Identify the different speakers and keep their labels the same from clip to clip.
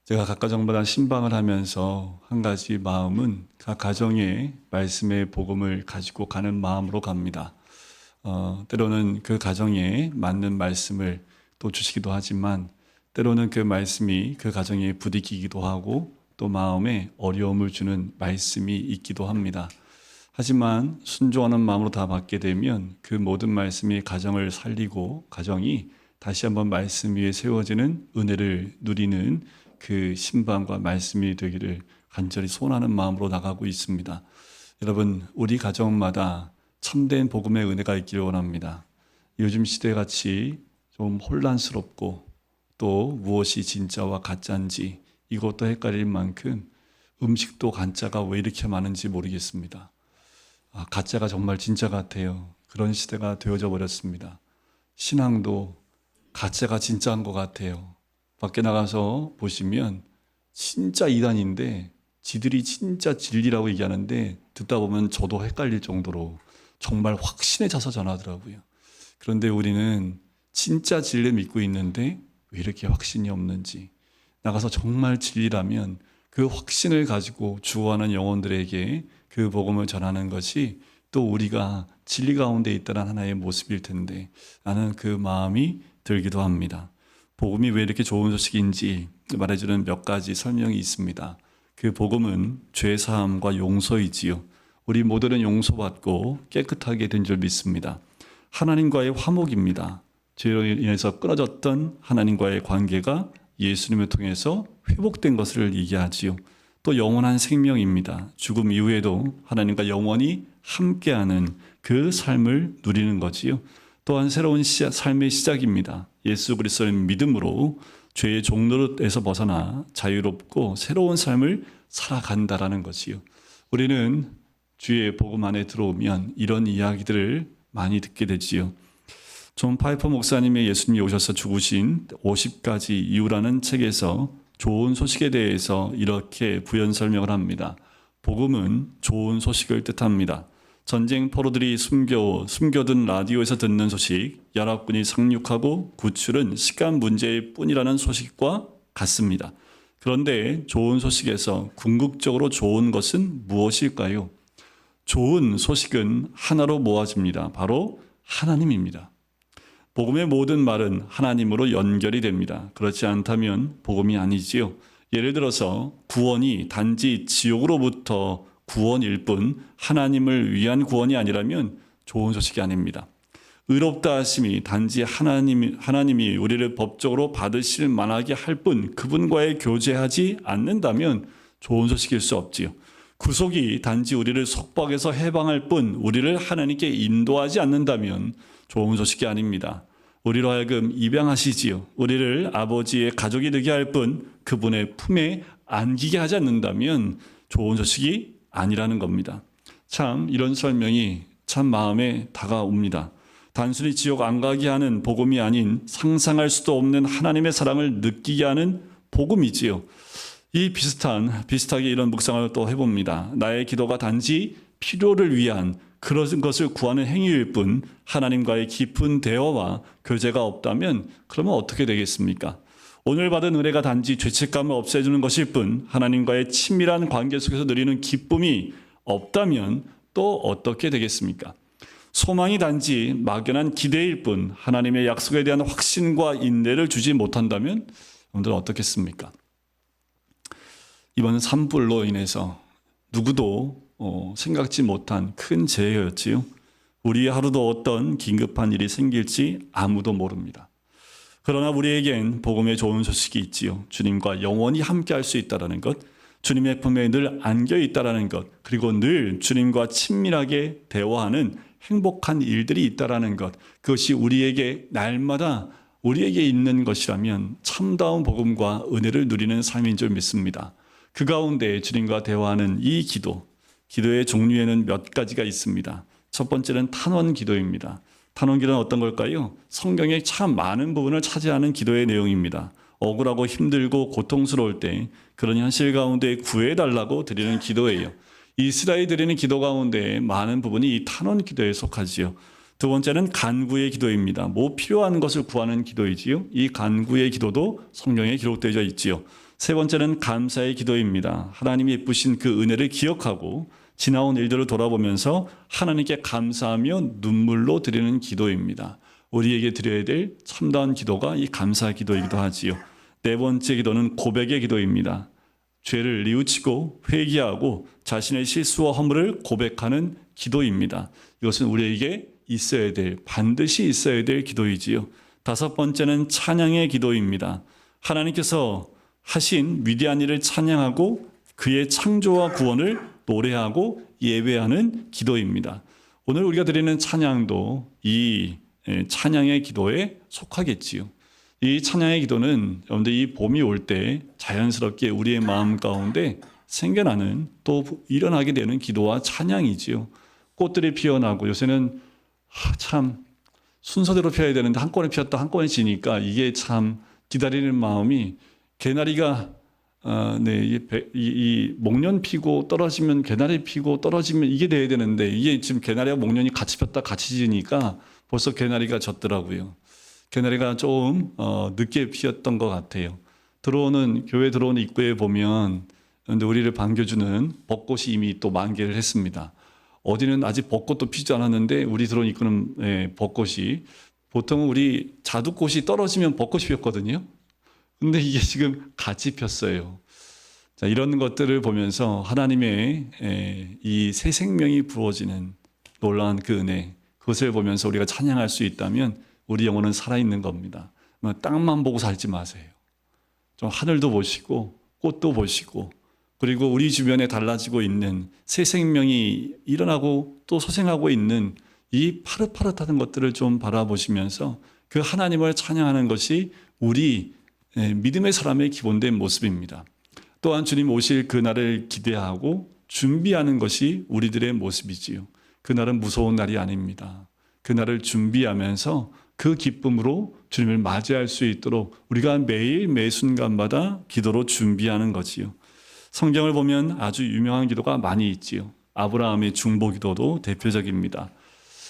Speaker 1: 제가 각 가정마다 신방을 하면서 한 가지 마음은 각 가정에 말씀의 복음을 가지고 가는 마음으로 갑니다. 때로는 그 가정에 맞는 말씀을 또 주시기도 하지만 때로는 그 말씀이 그 가정에 부딪히기도 하고 또 마음에 어려움을 주는 말씀이 있기도 합니다. 하지만 순종하는 마음으로 다 받게 되면 그 모든 말씀이 가정을 살리고 가정이 다시 한번 말씀 위에 세워지는 은혜를 누리는 그 신방과 말씀이 되기를 간절히 소원하는 마음으로 나가고 있습니다. 여러분, 우리 가정마다 참된 복음의 은혜가 있기를 원합니다. 요즘 시대같이 좀 혼란스럽고 또 무엇이 진짜와 가짜인지 이것도 헷갈릴 만큼 음식도 가짜가 왜 이렇게 많은지 모르겠습니다. 가짜가 정말 진짜 같아요. 그런 시대가 되어져 버렸습니다. 신앙도 가짜가 진짜인 것 같아요. 밖에 나가서 보시면 진짜 이단인데 지들이 진짜 진리라고 얘기하는데 듣다 보면 저도 헷갈릴 정도로 정말 확신에 차서 전하더라고요. 그런데 우리는 진짜 진리 믿고 있는데 왜 이렇게 확신이 없는지, 나가서 정말 진리라면 그 확신을 가지고 주어하는 영혼들에게 그 복음을 전하는 것이 또 우리가 진리 가운데 있다는 하나의 모습일 텐데 나는 그 마음이 들기도 합니다. 복음이 왜 이렇게 좋은 소식인지 말해주는 몇 가지 설명이 있습니다. 그 복음은 죄사함과 용서이지요. 우리 모두는 용서받고 깨끗하게 된 줄 믿습니다. 하나님과의 화목입니다. 죄로 인해서 끊어졌던 하나님과의 관계가 예수님을 통해서 회복된 것을 얘기하지요. 또 영원한 생명입니다. 죽음 이후에도 하나님과 영원히 함께하는 그 삶을 누리는 거지요. 또한 새로운 삶의 시작입니다. 예수 그리스도의 믿음으로 죄의 종노릇에서 벗어나 자유롭고 새로운 삶을 살아간다라는 것이요. 우리는 주의 복음 안에 들어오면 이런 이야기들을 많이 듣게 되지요. 존 파이퍼 목사님의 예수님이 오셔서 죽으신 50가지 이유라는 책에서 좋은 소식에 대해서 이렇게 부연 설명을 합니다. 복음은 좋은 소식을 뜻합니다. 전쟁 포로들이 숨겨둔 라디오에서 듣는 소식, 연합군이 상륙하고 구출은 시간 문제일 뿐이라는 소식과 같습니다. 그런데 좋은 소식에서 궁극적으로 좋은 것은 무엇일까요? 좋은 소식은 하나로 모아집니다. 바로 하나님입니다. 복음의 모든 말은 하나님으로 연결이 됩니다. 그렇지 않다면 복음이 아니지요. 예를 들어서 구원이 단지 지옥으로부터 구원일 뿐 하나님을 위한 구원이 아니라면 좋은 소식이 아닙니다. 의롭다 하심이 단지 하나님이 우리를 법적으로 받으실 만하게 할 뿐 그분과의 교제하지 않는다면 좋은 소식일 수 없지요. 구속이 단지 우리를 속박에서 해방할 뿐 우리를 하나님께 인도하지 않는다면 좋은 소식이 아닙니다. 우리로 하여금 입양하시지요. 우리를 아버지의 가족이 되게 할 뿐 그분의 품에 안기게 하지 않는다면 좋은 소식이 아니라는 겁니다. 참 이런 설명이 참 마음에 다가옵니다. 단순히 지옥 안 가게 하는 복음이 아닌 상상할 수도 없는 하나님의 사랑을 느끼게 하는 복음이지요. 비슷하게 이런 묵상을 또 해봅니다. 나의 기도가 단지 필요를 위한 그런 것을 구하는 행위일 뿐 하나님과의 깊은 대화와 교제가 없다면 그러면 어떻게 되겠습니까? 오늘 받은 은혜가 단지 죄책감을 없애주는 것일 뿐 하나님과의 친밀한 관계 속에서 누리는 기쁨이 없다면 또 어떻게 되겠습니까? 소망이 단지 막연한 기대일 뿐 하나님의 약속에 대한 확신과 인내를 주지 못한다면 여러분들은 어떻겠습니까? 이번 산불로 인해서 누구도 생각지 못한 큰 재해였지요. 우리 하루도 어떤 긴급한 일이 생길지 아무도 모릅니다. 그러나 우리에겐 복음의 좋은 소식이 있지요. 주님과 영원히 함께할 수 있다는 것, 주님의 품에 늘 안겨 있다는 것, 그리고 늘 주님과 친밀하게 대화하는 행복한 일들이 있다는 것, 그것이 우리에게 날마다 우리에게 있는 것이라면 참다운 복음과 은혜를 누리는 삶인 줄 믿습니다. 그 가운데 주님과 대화하는 이 기도의 종류에는 몇 가지가 있습니다. 첫 번째는 탄원 기도입니다. 탄원 기도는 어떤 걸까요? 성경에 참 많은 부분을 차지하는 기도의 내용입니다. 억울하고 힘들고 고통스러울 때 그런 현실 가운데 구해달라고 드리는 기도예요. 이스라엘이 드리는 기도 가운데 많은 부분이 이 탄원 기도에 속하지요. 두 번째는 간구의 기도입니다. 뭐 필요한 것을 구하는 기도이지요. 이 간구의 기도도 성경에 기록되어 있지요. 세 번째는 감사의 기도입니다. 하나님이 예쁘신 그 은혜를 기억하고 지나온 일들을 돌아보면서 하나님께 감사하며 눈물로 드리는 기도입니다. 우리에게 드려야 될 참다운 기도가 이 감사 기도이기도 하지요. 네 번째 기도는 고백의 기도입니다. 죄를 뉘우치고 회개하고 자신의 실수와 허물을 고백하는 기도입니다. 이것은 우리에게 있어야 될, 반드시 있어야 될 기도이지요. 다섯 번째는 찬양의 기도입니다. 하나님께서 하신 위대한 일을 찬양하고 그의 창조와 구원을 노래하고 예배하는 기도입니다. 오늘 우리가 드리는 찬양도 이 찬양의 기도에 속하겠지요. 이 찬양의 기도는 여러분들 이 봄이 올 때 자연스럽게 우리의 마음 가운데 생겨나는 또 일어나게 되는 기도와 찬양이지요. 꽃들이 피어나고 요새는 참 순서대로 피어야 되는데 한꺼번에 피었다 한꺼번에 지니까 이게 참 기다리는 마음이 개나리가 이 목련 피고 떨어지면 개나리 피고 떨어지면 이게 돼야 되는데 이게 지금 개나리와 목련이 같이 폈다 같이 지니까 벌써 개나리가 졌더라고요. 개나리가 좀 늦게 피었던 것 같아요. 교회 들어오는 입구에 보면 우리를 반겨주는 벚꽃이 이미 또 만개를 했습니다. 어디는 아직 벚꽃도 피지 않았는데 우리 들어온 입구는 벚꽃이, 보통은 우리 자두꽃이 떨어지면 벚꽃이 피었거든요. 근데 이게 지금 같이 폈어요. 자, 이런 것들을 보면서 하나님의 이 새 생명이 부어지는 놀라운 그 은혜, 그것을 보면서 우리가 찬양할 수 있다면 우리 영혼은 살아있는 겁니다. 땅만 보고 살지 마세요. 좀 하늘도 보시고 꽃도 보시고 그리고 우리 주변에 달라지고 있는 새 생명이 일어나고 또 소생하고 있는 이 파릇파릇한 것들을 좀 바라보시면서 그 하나님을 찬양하는 것이 우리 믿음의 사람의 기본된 모습입니다. 또한 주님 오실 그날을 기대하고 준비하는 것이 우리들의 모습이지요. 그날은 무서운 날이 아닙니다. 그날을 준비하면서 그 기쁨으로 주님을 맞이할 수 있도록 우리가 매일 매 순간마다 기도로 준비하는 거지요. 성경을 보면 아주 유명한 기도가 많이 있지요. 아브라함의 중보 기도도 대표적입니다.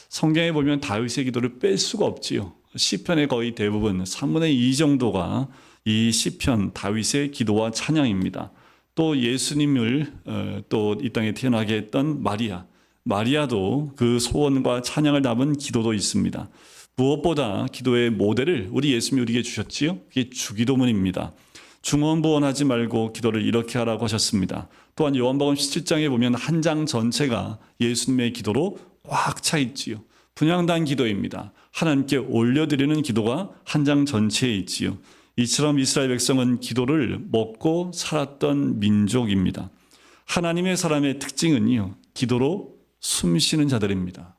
Speaker 1: 성경에 보면 다윗의 기도를 뺄 수가 없지요. 시편의 거의 대부분 3분의 2 정도가 이 시편 다윗의 기도와 찬양입니다. 또 예수님을 또 이 땅에 태어나게 했던 마리아도 그 소원과 찬양을 담은 기도도 있습니다. 무엇보다 기도의 모델을 우리 예수님이 우리에게 주셨지요. 그게 주기도문입니다. 중언부언하지 말고 기도를 이렇게 하라고 하셨습니다. 또한 요한복음 17장에 보면 한 장 전체가 예수님의 기도로 꽉 차 있지요. 분향단 기도입니다. 하나님께 올려드리는 기도가 한 장 전체에 있지요. 이처럼 이스라엘 백성은 기도를 먹고 살았던 민족입니다. 하나님의 사람의 특징은요, 기도로 숨쉬는 자들입니다.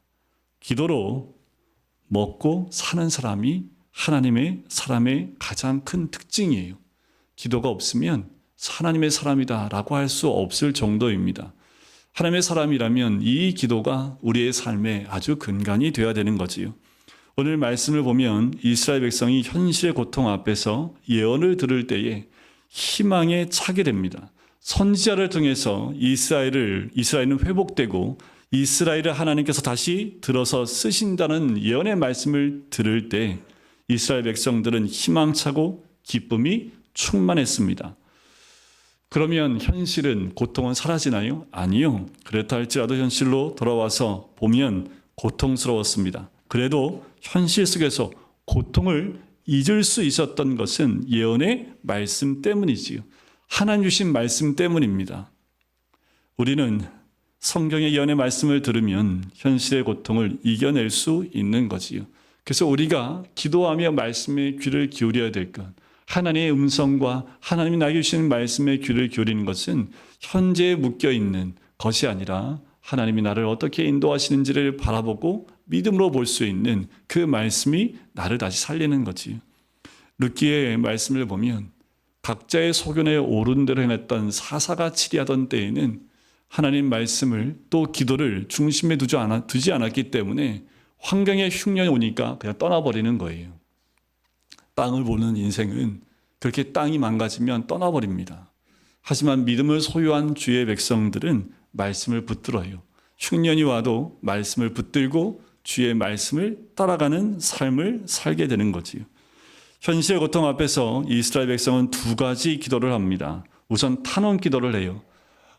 Speaker 1: 기도로 먹고 사는 사람이 하나님의 사람의 가장 큰 특징이에요. 기도가 없으면 하나님의 사람이다라고 할 수 없을 정도입니다. 하나님의 사람이라면 이 기도가 우리의 삶에 아주 근간이 되어야 되는 거지요. 오늘 말씀을 보면 이스라엘 백성이 현실의 고통 앞에서 예언을 들을 때에 희망에 차게 됩니다. 선지자를 통해서 이스라엘은 회복되고 이스라엘을 하나님께서 다시 들어서 쓰신다는 예언의 말씀을 들을 때 이스라엘 백성들은 희망차고 기쁨이 충만했습니다. 그러면 현실은, 고통은 사라지나요? 아니요. 그렇다 할지라도 현실로 돌아와서 보면 고통스러웠습니다. 그래도 현실 속에서 고통을 잊을 수 있었던 것은 예언의 말씀 때문이지요. 하나님 주신 말씀 때문입니다. 우리는 성경의 예언의 말씀을 들으면 현실의 고통을 이겨낼 수 있는 거지요. 그래서 우리가 기도하며 말씀에 귀를 기울여야 될 것, 하나님의 음성과 하나님이 나에게 주시는 말씀에 귀를 기울이는 것은 현재에 묶여있는 것이 아니라 하나님이 나를 어떻게 인도하시는지를 바라보고 믿음으로 볼 수 있는 그 말씀이 나를 다시 살리는 거지. 룻기의 말씀을 보면 각자의 소견에 오른 대로 행했던 사사가 치리하던 때에는 하나님 말씀을 또 기도를 중심에 두지 않았기 때문에 환경의 흉년이 오니까 그냥 떠나버리는 거예요. 땅을 보는 인생은 그렇게 땅이 망가지면 떠나버립니다. 하지만 믿음을 소유한 주의 백성들은 말씀을 붙들어요. 흉년이 와도 말씀을 붙들고 주의 말씀을 따라가는 삶을 살게 되는 거지요. 현실의 고통 앞에서 이스라엘 백성은 두 가지 기도를 합니다. 우선 탄원 기도를 해요.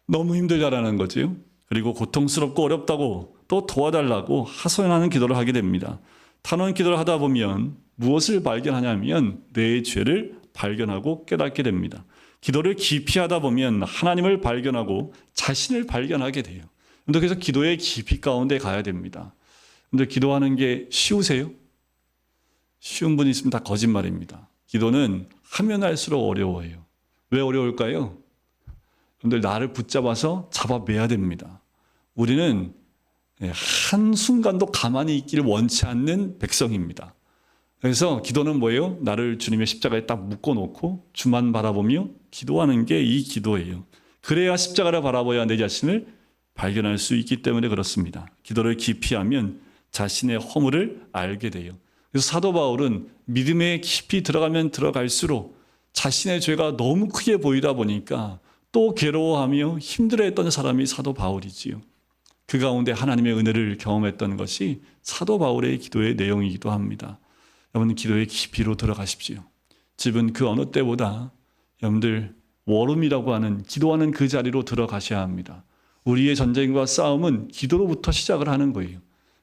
Speaker 1: 너무 힘들다라는 거지요. 그리고 고통스럽고 어렵다고 또 도와달라고 하소연하는 기도를 하게 됩니다. 탄원 기도를 하다 보면 무엇을 발견하냐면 내 죄를 발견하고 깨닫게 됩니다. 기도를 깊이 하다 보면 하나님을 발견하고 자신을 발견하게 돼요. 그래서 기도의 깊이 가운데 가야 됩니다. 근데 기도하는 게 쉬우세요? 쉬운 분이 있으면 다 거짓말입니다. 기도는 하면 할수록 어려워요. 왜 어려울까요? 여러분들 나를 붙잡아서 잡아매야 됩니다. 우리는 한순간도 가만히 있기를 원치 않는 백성입니다. 그래서 기도는 뭐예요? 나를 주님의 십자가에 딱 묶어놓고 주만 바라보며 기도하는 게 이 기도예요. 그래야 십자가를 바라봐야 내 자신을 발견할 수 있기 때문에 그렇습니다. 기도를 깊이 하면 자신의 허물을 알게 돼요. 그래서 사도 바울은 믿음에 깊이 들어가면 들어갈수록 자신의 죄가 너무 크게 보이다 보니까 또 괴로워하며 힘들어했던 사람이 사도 바울이지요. 그 가운데 하나님의 은혜를 경험했던 것이 사도 바울의 기도의 내용이기도 합니다. 여러분 기도의 깊이로 들어가십시오. 집은 그 어느 때보다 여러분들 워룸이라고 하는 기도하는 그 자리로 들어가셔야 합니다. 우리의 전쟁과 싸움은 기도로부터 시작을 하는 거예요.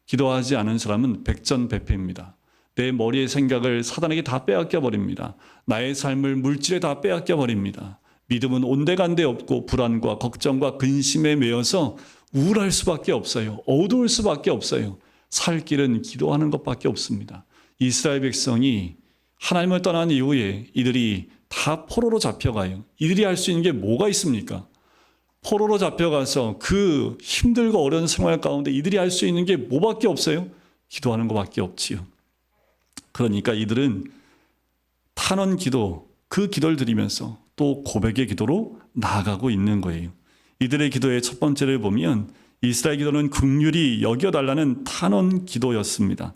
Speaker 1: 기도하지 않은 사람은 백전백패입니다. 내 머리의 생각을 사단에게 다 빼앗겨 버립니다. 나의 삶을 물질에 다 빼앗겨 버립니다. 믿음은 온데간데 없고 불안과 걱정과 근심에 매여서 우울할 수밖에 없어요. 어두울 수밖에 없어요. 살 길은 기도하는 것밖에 없습니다. 이스라엘 백성이 하나님을 떠난 이후에 이들이 다 포로로 잡혀가요. 이들이 할 수 있는 게 뭐가 있습니까? 포로로 잡혀가서 그 힘들고 어려운 생활 가운데 이들이 할 수 있는 게 뭐밖에 없어요? 기도하는 것밖에 없지요. 그러니까 이들은 탄원 기도, 그 기도를 드리면서 또 고백의 기도로 나아가고 있는 거예요. 이들의 기도의 첫 번째를 보면 이스라엘 기도는 긍휼히 여겨달라는 탄원 기도였습니다.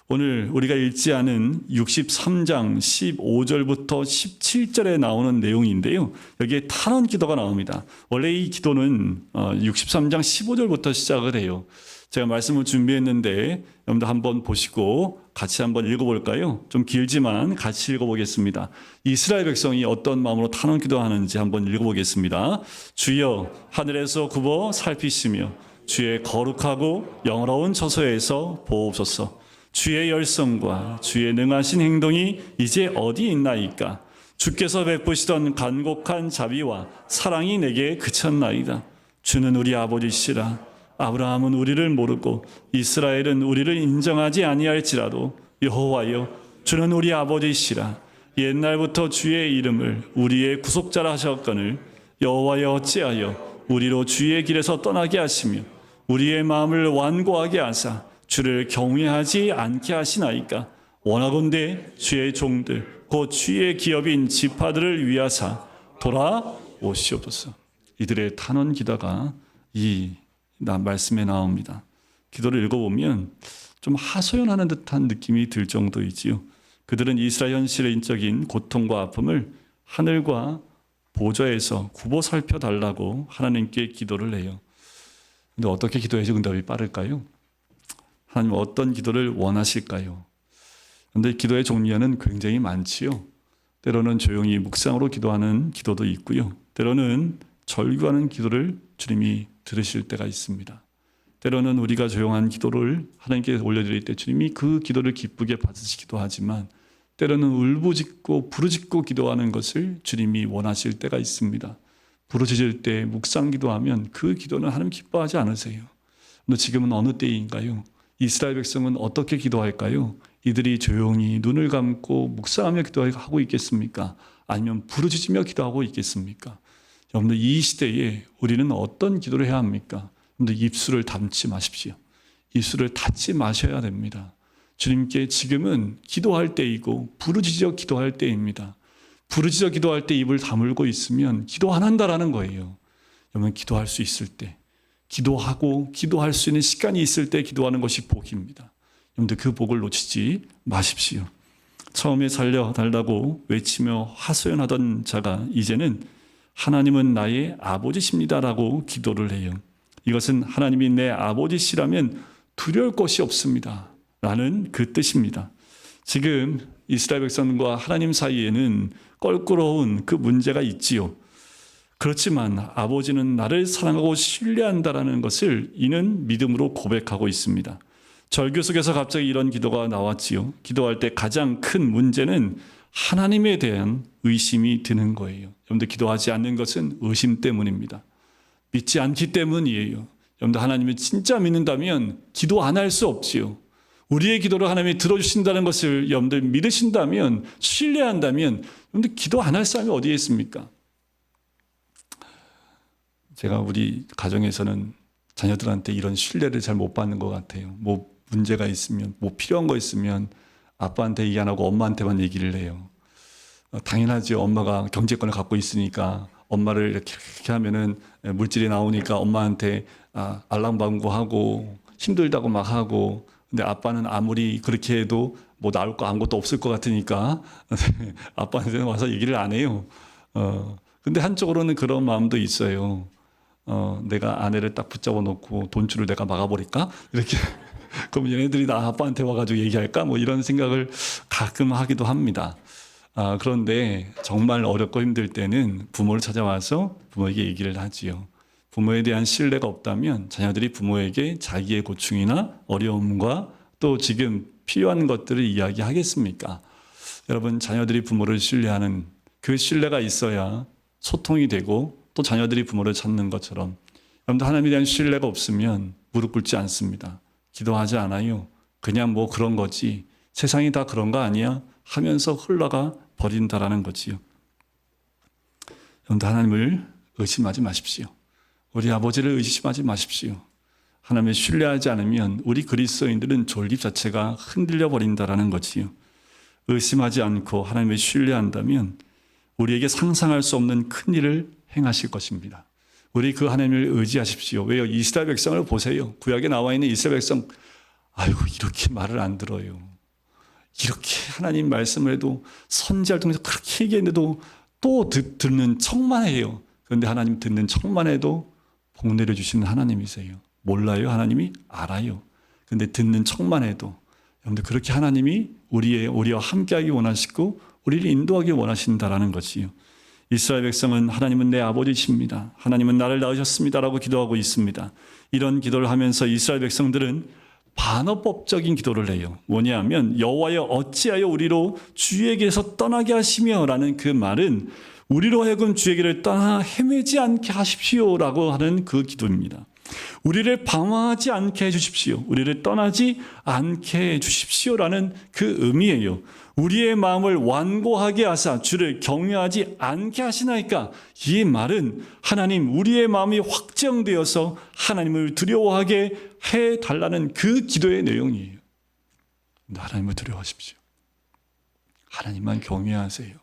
Speaker 1: 오늘 우리가 읽지 않은 63장 15절부터 17절에 나오는 내용인데요. 여기에 탄원 기도가 나옵니다. 원래 이 기도는 63장 15절부터 시작을 해요. 제가 말씀을 준비했는데 여러분들 한번 보시고 같이 한번 읽어볼까요? 좀 길지만 같이 읽어보겠습니다. 이스라엘 백성이 어떤 마음으로 탄원 기도하는지 한번 읽어보겠습니다. 주여 하늘에서 굽어 살피시며 주의 거룩하고 영화로운 처소에서 보옵소서. 주의 열성과 주의 능하신 행동이 이제 어디 있나이까? 주께서 베푸시던 간곡한 자비와 사랑이 내게 그쳤나이다. 주는 우리 아버지시라. 아브라함은 우리를 모르고 이스라엘은 우리를 인정하지 아니할지라도 여호와여 주는 우리 아버지시라. 옛날부터 주의 이름을 우리의 구속자라 하셨거늘 여호와여 어찌하여 우리로 주의 길에서 떠나게 하시며 우리의 마음을 완고하게 하사 주를 경외하지 않게 하시나이까? 원하건대 주의 종들 곧 주의 기업인 지파들을 위하사 돌아오시옵소서. 이들의 탄원 기도가 이 말씀에 나옵니다. 기도를 읽어보면 좀 하소연하는 듯한 느낌이 들 정도이지요. 그들은 이스라엘 현실의 인적인 고통과 아픔을 하늘과 보좌에서 굽어 살펴달라고 하나님께 기도를 해요. 근데 어떻게 기도해야지 응답이 빠를까요? 하나님 어떤 기도를 원하실까요? 그런데 기도의 종류는 굉장히 많지요. 때로는 조용히 묵상으로 기도하는 기도도 있고요. 때로는 절규하는 기도를 주님이 들으실 때가 있습니다. 때로는 우리가 조용한 기도를 하나님께 올려드릴 때 주님이 그 기도를 기쁘게 받으시기도 하지만 때로는 울부짖고 부르짖고 기도하는 것을 주님이 원하실 때가 있습니다. 부르짖을 때 묵상 기도하면 그 기도는 하나님 기뻐하지 않으세요. 근데 지금은 어느 때인가요? 이스라엘 백성은 어떻게 기도할까요? 이들이 조용히 눈을 감고 묵상하며 기도하고 있겠습니까? 아니면 부르짖으며 기도하고 있겠습니까? 여러분들 이 시대에 우리는 어떤 기도를 해야 합니까? 여러분들 입술을 닫지 마십시오. 입술을 닫지 마셔야 됩니다. 주님께 지금은 기도할 때이고 부르짖어 기도할 때입니다. 부르짖어 기도할 때 입을 다물고 있으면 기도 안 한다라는 거예요. 여러분 기도할 수 있을 때 기도하고 기도할 수 있는 시간이 있을 때 기도하는 것이 복입니다. 여러분들 그 복을 놓치지 마십시오. 처음에 살려달라고 외치며 하소연하던 자가 이제는 하나님은 나의 아버지십니다라고 기도를 해요. 이것은 하나님이 내 아버지시라면 두려울 것이 없습니다 라는 그 뜻입니다. 지금 이스라엘 백성과 하나님 사이에는 껄끄러운 그 문제가 있지요. 그렇지만 아버지는 나를 사랑하고 신뢰한다라는 것을 이는 믿음으로 고백하고 있습니다. 절규 속에서 갑자기 이런 기도가 나왔지요. 기도할 때 가장 큰 문제는 하나님에 대한 의심이 드는 거예요. 여러분들 기도하지 않는 것은 의심 때문입니다. 믿지 않기 때문이에요. 여러분들 하나님을 진짜 믿는다면 기도 안 할 수 없지요. 우리의 기도를 하나님이 들어주신다는 것을 여러분들 믿으신다면, 신뢰한다면 여러분들 기도 안 할 사람이 어디에 있습니까? 제가 우리 가정에서는 자녀들한테 이런 신뢰를 잘 못 받는 것 같아요. 뭐 문제가 있으면, 뭐 필요한 거 있으면 아빠한테 얘기 안 하고 엄마한테만 얘기를 해요. 당연하지. 엄마가 경제권을 갖고 있으니까 엄마를 이렇게 하면은 물질이 나오니까 엄마한테 알랑방구하고 힘들다고 막 하고, 근데 아빠는 아무리 그렇게 해도 뭐 나올 거 아무것도 없을 것 같으니까 아빠한테는 와서 얘기를 안 해요. 근데 한쪽으로는 그런 마음도 있어요. 내가 아내를 딱 붙잡아 놓고 돈줄을 내가 막아버릴까? 이렇게. 그럼 얘네들이 나 아빠한테 와가지고 얘기할까? 뭐 이런 생각을 가끔 하기도 합니다. 그런데 정말 어렵고 힘들 때는 부모를 찾아와서 부모에게 얘기를 하지요. 부모에 대한 신뢰가 없다면 자녀들이 부모에게 자기의 고충이나 어려움과 또 지금 필요한 것들을 이야기하겠습니까? 여러분, 자녀들이 부모를 신뢰하는 그 신뢰가 있어야 소통이 되고 또 자녀들이 부모를 찾는 것처럼, 여러분들 하나님에 대한 신뢰가 없으면 무릎 꿇지 않습니다. 기도하지 않아요. 그냥 뭐 그런 거지, 세상이 다 그런 거 아니야 하면서 흘러가 버린다라는 거지요. 여러분들 하나님을 의심하지 마십시오. 우리 아버지를 의심하지 마십시오. 하나님을 신뢰하지 않으면 우리 그리스도인들은 존립 자체가 흔들려 버린다라는 거지요. 의심하지 않고 하나님을 신뢰한다면 우리에게 상상할 수 없는 큰 일을 행하실 것입니다. 우리 그 하나님을 의지하십시오. 왜요? 이스라엘 백성을 보세요. 구약에 나와 있는 이스라엘 백성, 아이고 이렇게 말을 안 들어요. 이렇게 하나님 말씀을 해도, 선지자를 통해서 그렇게 얘기했는데도 또 듣는 척만 해요. 그런데 하나님 듣는 척만 해도 복 내려주시는 하나님이세요. 몰라요? 하나님이 알아요. 그런데 듣는 척만 해도, 여러분들 그렇게 하나님이 우리와 함께하기 원하시고 우리를 인도하기 원하신다라는 것이요. 이스라엘 백성은 하나님은 내 아버지십니다. 하나님은 나를 낳으셨습니다라고 기도하고 있습니다. 이런 기도를 하면서 이스라엘 백성들은 반어법적인 기도를 해요. 뭐냐면 여호와여 어찌하여 우리로 주에게서 떠나게 하시며라는 그 말은 우리로 하여금 주에게를 떠나 헤매지 않게 하십시오라고 하는 그 기도입니다. 우리를 방황하지 않게 해주십시오. 우리를 떠나지 않게 해주십시오라는 그 의미예요. 우리의 마음을 완고하게 하사 주를 경외하지 않게 하시나이까. 이 말은 하나님 우리의 마음이 확정되어서 하나님을 두려워하게 해달라는 그 기도의 내용이에요. 하나님을 두려워하십시오. 하나님만 경외하세요.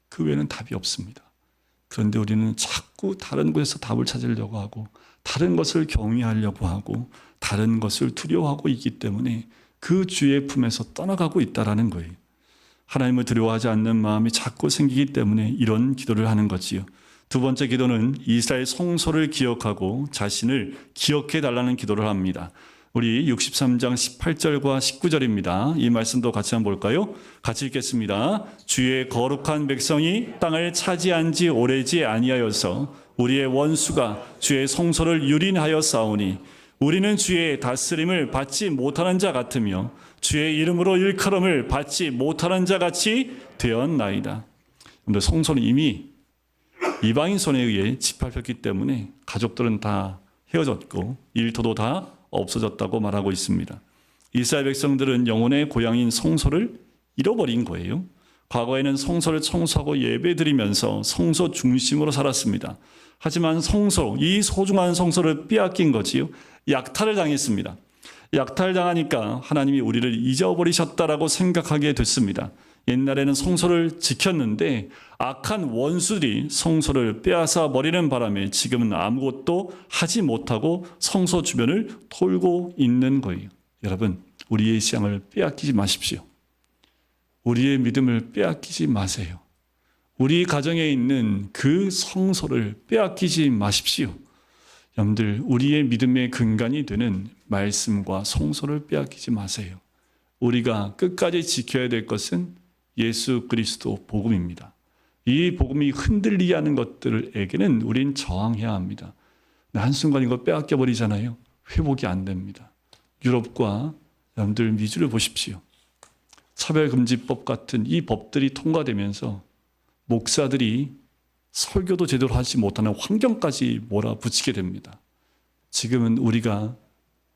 Speaker 1: 그 외에는 답이 없습니다. 그런데 우리는 자꾸 다른 곳에서 답을 찾으려고 하고 다른 것을 경외하려고 하고 다른 것을 두려워하고 있기 때문에 그 주의 품에서 떠나가고 있다라는 거예요. 하나님을 두려워하지 않는 마음이 자꾸 생기기 때문에 이런 기도를 하는 거지요. 두 번째 기도는 이스라엘 성소를 기억하고 자신을 기억해 달라는 기도를 합니다. 우리 63장 18절과 19절입니다. 이 말씀도 같이 한번 볼까요? 같이 읽겠습니다. 주의 거룩한 백성이 땅을 차지한 지 오래지 아니하여서 우리의 원수가 주의 성소를 유린하여 싸우니 우리는 주의 다스림을 받지 못하는 자 같으며 주의 이름으로 일컬음을 받지 못하는 자 같이 되었나이다. 그런데 성소는 이미 이방인 손에 의해 짓밟혔기 때문에 가족들은 다 헤어졌고 일터도 다 없어졌다고 말하고 있습니다. 이스라엘 백성들은 영혼의 고향인 성소를 잃어버린 거예요. 과거에는 성소를 청소하고 예배드리면서 성소 중심으로 살았습니다. 하지만 성소, 이 소중한 성소를 빼앗긴 거지요. 약탈을 당했습니다. 약탈당하니까 하나님이 우리를 잊어버리셨다라고 생각하게 됐습니다. 옛날에는 성소를 지켰는데 악한 원수들이 성소를 빼앗아 버리는 바람에 지금은 아무것도 하지 못하고 성소 주변을 돌고 있는 거예요. 여러분, 우리의 신앙을 빼앗기지 마십시오. 우리의 믿음을 빼앗기지 마세요. 우리 가정에 있는 그 성소를 빼앗기지 마십시오. 여러분들, 우리의 믿음의 근간이 되는 말씀과 성소를 빼앗기지 마세요. 우리가 끝까지 지켜야 될 것은 예수 그리스도 복음입니다. 이 복음이 흔들리게 하는 것들에게는 우린 저항해야 합니다. 한순간 이거 빼앗겨 버리잖아요. 회복이 안 됩니다. 유럽과 여러분들 미주를 보십시오. 차별금지법 같은 이 법들이 통과되면서 목사들이 설교도 제대로 하지 못하는 환경까지 몰아붙이게 됩니다. 지금은 우리가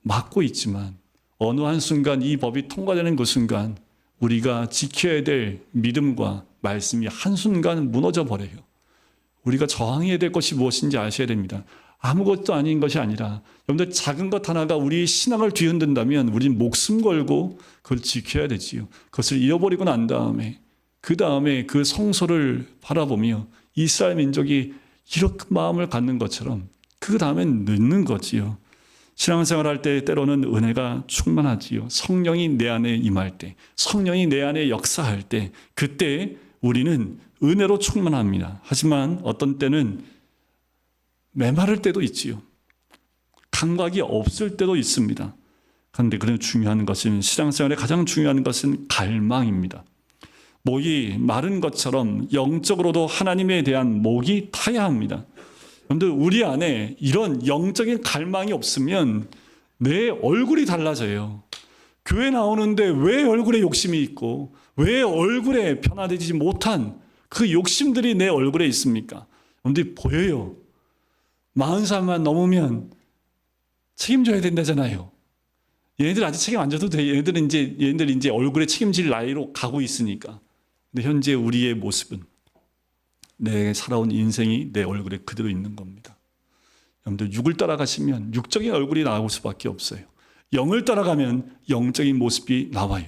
Speaker 1: 막고 있지만 어느 한순간 이 법이 통과되는 그 순간 우리가 지켜야 될 믿음과 말씀이 한순간 무너져 버려요. 우리가 저항해야 될 것이 무엇인지 아셔야 됩니다. 아무것도 아닌 것이 아니라 여러분들 작은 것 하나가 우리 신앙을 뒤흔든다면 우리는 목숨 걸고 그걸 지켜야 되지요. 그것을 잃어버리고 난 다음에 그 성소를 바라보며 이스라엘 민족이 이렇게 마음을 갖는 것처럼 그 다음엔 늦는 거지요. 신앙생활 할 때 때로는 은혜가 충만하지요. 성령이 내 안에 임할 때, 성령이 내 안에 역사할 때, 그때 우리는 은혜로 충만합니다. 하지만 어떤 때는 메마를 때도 있지요. 감각이 없을 때도 있습니다. 그런데 그런 중요한 것은 신앙생활에 가장 중요한 것은 갈망입니다. 목이 마른 것처럼 영적으로도 하나님에 대한 목이 타야 합니다. 그런데 우리 안에 이런 영적인 갈망이 없으면 내 얼굴이 달라져요. 교회 나오는데 왜 얼굴에 욕심이 있고 왜 얼굴에 변화되지 못한 그 욕심들이 내 얼굴에 있습니까? 그런데 보여요. 40살만 넘으면 책임져야 된다잖아요. 얘네들 아직 책임 안 져도 돼. 얘네들 이제 얼굴에 책임질 나이로 가고 있으니까. 근데 현재 우리의 모습은 내 살아온 인생이 내 얼굴에 그대로 있는 겁니다. 여러분들 육을 따라가시면 육적인 얼굴이 나올 수밖에 없어요. 영을 따라가면 영적인 모습이 나와요.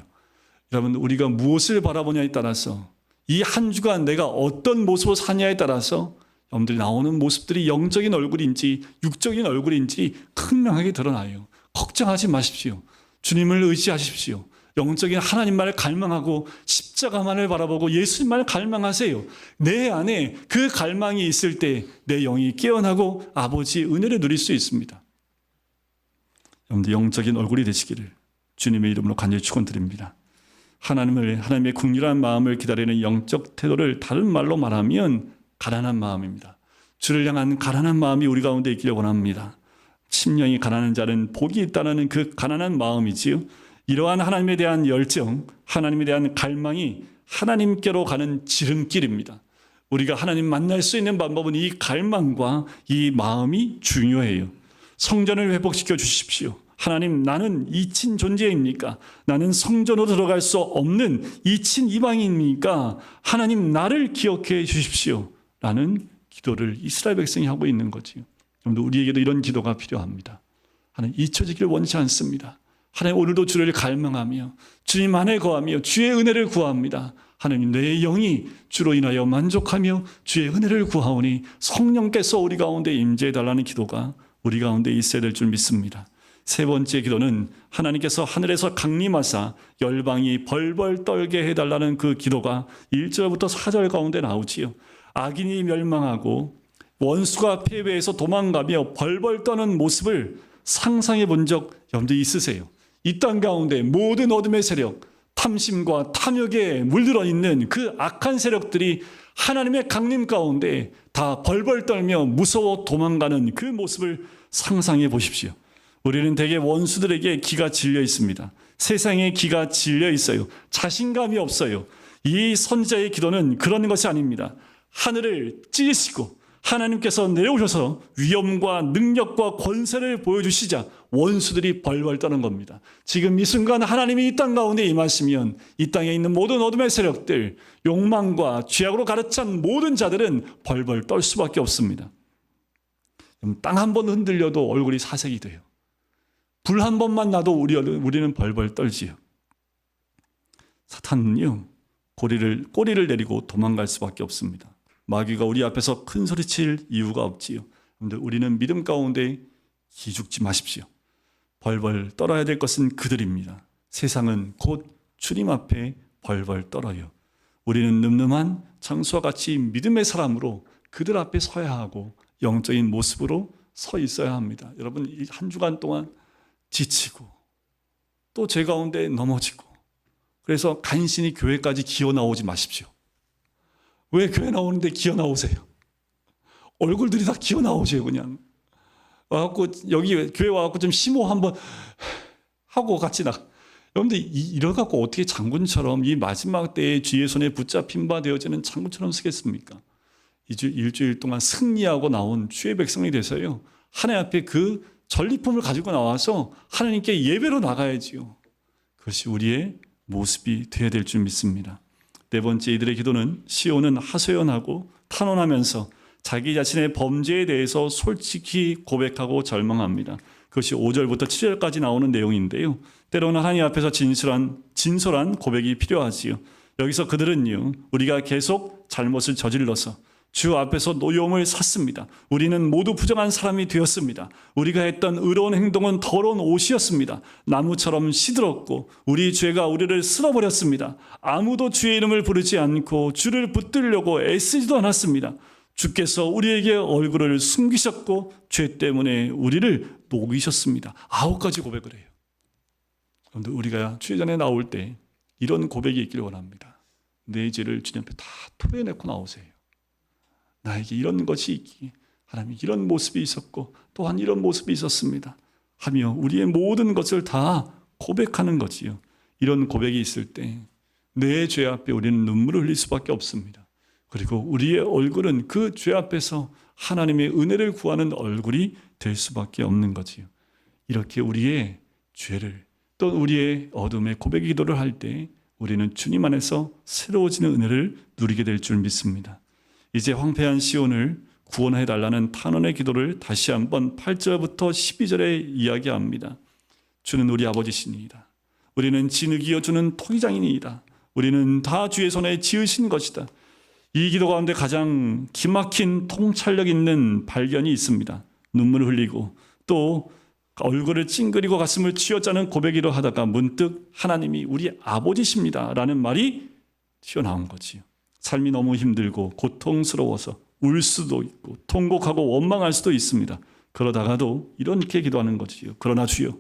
Speaker 1: 여러분 우리가 무엇을 바라보냐에 따라서 이 한 주간 내가 어떤 모습으로 사냐에 따라서 여러분들이 나오는 모습들이 영적인 얼굴인지 육적인 얼굴인지 극명하게 드러나요. 걱정하지 마십시오. 주님을 의지하십시오. 영적인 하나님만을 갈망하고 십자가만을 바라보고 예수님만을 갈망하세요. 내 안에 그 갈망이 있을 때 내 영이 깨어나고 아버지의 은혜를 누릴 수 있습니다. 여러분들 영적인 얼굴이 되시기를 주님의 이름으로 간절히 축원드립니다. 하나님의 긍휼한 마음을 기다리는 영적 태도를 다른 말로 말하면 가난한 마음입니다. 주를 향한 가난한 마음이 우리 가운데 있기를 원합니다. 심령이 가난한 자는 복이 있다는 그 가난한 마음이지요. 이러한 하나님에 대한 열정, 하나님에 대한 갈망이 하나님께로 가는 지름길입니다. 우리가 하나님 만날 수 있는 방법은 이 갈망과 이 마음이 중요해요. 성전을 회복시켜 주십시오. 하나님, 나는 이친 존재입니까? 나는 성전으로 들어갈 수 없는 이친 이방인입니까? 하나님, 나를 기억해 주십시오. 라는 기도를 이스라엘 백성이 하고 있는 거지요. 우리에게도 이런 기도가 필요합니다. 하나님, 잊혀지기를 원치 않습니다. 하나님, 오늘도 주를 갈망하며 주님 안에 거하며 주의 은혜를 구합니다. 하나님, 내 영이 주로 인하여 만족하며 주의 은혜를 구하오니 성령께서 우리 가운데 임재해달라는 기도가 우리 가운데 있어야 될 줄 믿습니다. 세 번째 기도는 하나님께서 하늘에서 강림하사 열방이 벌벌 떨게 해달라는 그 기도가 1절부터 4절 가운데 나오지요. 악인이 멸망하고 원수가 패배해서 도망가며 벌벌 떠는 모습을 상상해 본 적 여러분들 있으세요? 이 땅 가운데 모든 어둠의 세력, 탐심과 탐욕에 물들어 있는 그 악한 세력들이 하나님의 강림 가운데 다 벌벌 떨며 무서워 도망가는 그 모습을 상상해 보십시오. 우리는 대개 원수들에게 기가 질려 있습니다. 세상에 기가 질려 있어요. 자신감이 없어요. 이 선지자의 기도는 그런 것이 아닙니다. 하늘을 찢으시고 하나님께서 내려오셔서 위엄과 능력과 권세를 보여주시자 원수들이 벌벌 떠는 겁니다. 지금 이 순간 하나님이 이 땅 가운데 임하시면 이 땅에 있는 모든 어둠의 세력들, 욕망과 죄악으로 가득 찬 모든 자들은 벌벌 떨 수밖에 없습니다. 땅 한 번 흔들려도 얼굴이 사색이 돼요. 불 한 번만 나도 우리는 벌벌 떨지요. 사탄은요, 꼬리를 내리고 도망갈 수밖에 없습니다. 마귀가 우리 앞에서 큰 소리칠 이유가 없지요. 그런데 우리는 믿음 가운데 기죽지 마십시오. 벌벌 떨어야 될 것은 그들입니다. 세상은 곧 주님 앞에 벌벌 떨어요. 우리는 늠름한 장수와 같이 믿음의 사람으로 그들 앞에 서야 하고 영적인 모습으로 서 있어야 합니다. 여러분, 이 한 주간 동안 지치고 또 제 가운데 넘어지고 그래서 간신히 교회까지 기어 나오지 마십시오. 왜 교회 나오는데 기어 나오세요? 얼굴들이 다 기어 나오세요. 그냥 와갖고 여기 교회 와갖고 좀 심호 한번 하고 같이 여러분들 이래갖고 어떻게 장군처럼 이 마지막 때에 주의 손에 붙잡힌 바 되어지는 장군처럼 쓰겠습니까? 일주일 동안 승리하고 나온 주의 백성이 돼서요, 하나님 앞에 그 전리품을 가지고 나와서 하나님께 예배로 나가야지요. 그것이 우리의 모습이 되어야 될 줄 믿습니다. 네 번째, 이들의 기도는 시온은 하소연하고 탄원하면서 자기 자신의 범죄에 대해서 솔직히 고백하고 절망합니다. 그것이 5절부터 7절까지 나오는 내용인데요, 때로는 하나님 앞에서 진솔한 고백이 필요하지요. 여기서 그들은요, 우리가 계속 잘못을 저질러서 주 앞에서 노여움을 샀습니다. 우리는 모두 부정한 사람이 되었습니다. 우리가 했던 의로운 행동은 더러운 옷이었습니다. 나무처럼 시들었고 우리 죄가 우리를 쓸어버렸습니다. 아무도 주의 이름을 부르지 않고 주를 붙들려고 애쓰지도 않았습니다. 주께서 우리에게 얼굴을 숨기셨고 죄 때문에 우리를 녹이셨습니다. 9가지 고백을 해요. 그런데 우리가 주의 전에 나올 때 이런 고백이 있기를 원합니다. 내 죄를 주님 앞에 다 토해내고 나오세요. 나에게 이런 것이 있기에 하나님 이런 모습이 있었고 또한 이런 모습이 있었습니다 하며 우리의 모든 것을 다 고백하는 거지요. 이런 고백이 있을 때 내 죄 앞에 우리는 눈물을 흘릴 수밖에 없습니다. 그리고 우리의 얼굴은 그 죄 앞에서 하나님의 은혜를 구하는 얼굴이 될 수밖에 없는 거지요. 이렇게 우리의 죄를 또 우리의 어둠의 고백의 기도를 할 때 우리는 주님 안에서 새로워지는 은혜를 누리게 될 줄 믿습니다. 이제 황폐한 시온을 구원해 달라는 탄원의 기도를 다시 한번 8절부터 12절에 이야기합니다. 주는 우리 아버지시니이다. 우리는 진흙이여 주는 토기장이니이다. 우리는 다 주의 손에 지으신 것이다. 이 기도 가운데 가장 기막힌 통찰력 있는 발견이 있습니다. 눈물을 흘리고 또 얼굴을 찡그리고 가슴을 쥐어짜는 고백이라 하다가 문득 하나님이 우리 아버지십니다 라는 말이 튀어나온 거지요. 삶이 너무 힘들고 고통스러워서 울 수도 있고 통곡하고 원망할 수도 있습니다. 그러다가도 이렇게 기도하는 거지요. 그러나 주여,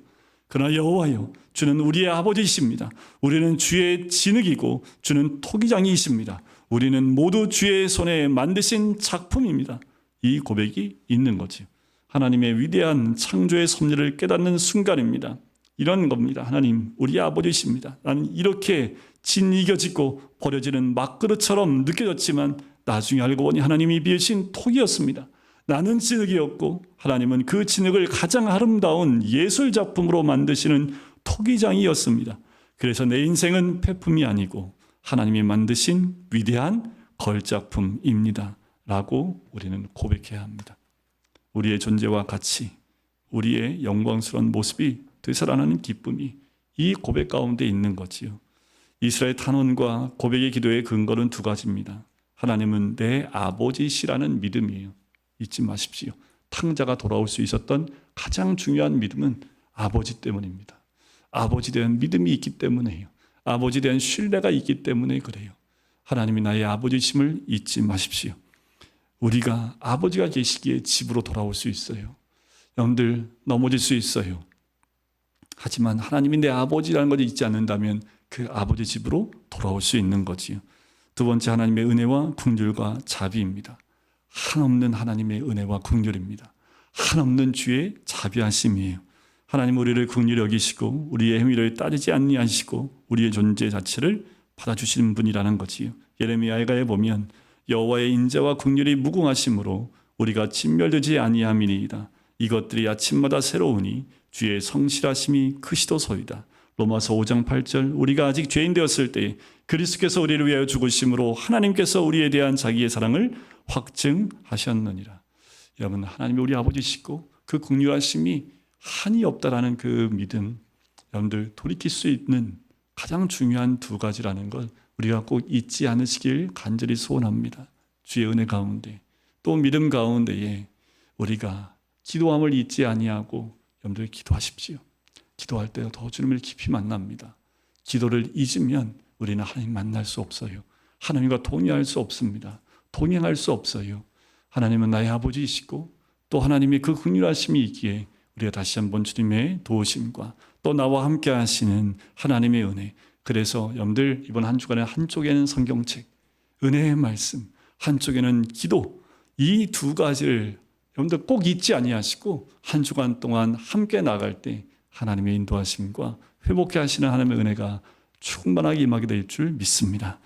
Speaker 1: 그러나 여호와여, 주는 우리의 아버지이십니다. 우리는 주의 진흙이고 주는 토기장이십니다. 우리는 모두 주의 손에 만드신 작품입니다. 이 고백이 있는 거지요. 하나님의 위대한 창조의 섭리를 깨닫는 순간입니다. 이런 겁니다. 하나님, 우리 아버지이십니다. 나는 이렇게 진이겨지고 버려지는 막그릇처럼 느껴졌지만 나중에 알고 보니 하나님이 비으신 토기였습니다. 나는 진흙이었고 하나님은 그 진흙을 가장 아름다운 예술작품으로 만드시는 토기장이었습니다. 그래서 내 인생은 폐품이 아니고 하나님이 만드신 위대한 걸작품입니다 라고 우리는 고백해야 합니다. 우리의 존재와 가치, 우리의 영광스러운 모습이 되살아나는 기쁨이 이 고백 가운데 있는 거지요. 이스라엘 탄원과 고백의 기도의 근거는 2가지입니다. 하나님은 내 아버지시라는 믿음이에요. 잊지 마십시오. 탕자가 돌아올 수 있었던 가장 중요한 믿음은 아버지 때문입니다. 아버지에 대한 믿음이 있기 때문에요. 아버지에 대한 신뢰가 있기 때문에 그래요. 하나님이 나의 아버지심을 잊지 마십시오. 우리가 아버지가 계시기에 집으로 돌아올 수 있어요. 여러분들 넘어질 수 있어요. 하지만 하나님이 내 아버지라는 것을 잊지 않는다면 그 아버지 집으로 돌아올 수 있는 거지요. 2번째, 하나님의 은혜와 긍휼과 자비입니다. 한없는 하나님의 은혜와 긍휼입니다. 한없는 주의 자비하심이에요. 하나님 우리를 긍휼히 여기시고 우리의 행위를 따지지 아니하시고 우리의 존재 자체를 받아주시는 분이라는 거지요. 예레미야에 보면 여호와의 인자와 긍휼이 무궁하심으로 우리가 진멸되지 아니함이니이다. 이것들이 아침마다 새로우니 주의 성실하심이 크시도소이다. 로마서 5장 8절, 우리가 아직 죄인 되었을 때 그리스도께서 우리를 위하여 죽으심으로 하나님께서 우리에 대한 자기의 사랑을 확증하셨느니라. 여러분, 하나님이 우리 아버지시고 그 긍휼하심이 한이 없다라는 그 믿음, 여러분들 돌이킬 수 있는 가장 중요한 2가지라는 걸 우리가 꼭 잊지 않으시길 간절히 소원합니다. 주의 은혜 가운데 또 믿음 가운데에 우리가 기도함을 잊지 아니하고 여러분들 기도하십시오. 기도할 때 더 주님을 깊이 만납니다. 기도를 잊으면 우리는 하나님 만날 수 없어요. 하나님과 동의할 수 없습니다. 동행할 수 없어요. 하나님은 나의 아버지이시고 또 하나님의 그 긍휼하심이 있기에 우리가 다시 한번 주님의 도우심과 또 나와 함께 하시는 하나님의 은혜, 그래서 여러분들 이번 한 주간에 한쪽에는 성경책, 은혜의 말씀, 한쪽에는 기도, 이 두 가지를 여러분들 꼭 잊지 아니하시고 한 주간 동안 함께 나갈 때 하나님의 인도하심과 회복케 하시는 하나님의 은혜가 충만하게 임하게 될 줄 믿습니다.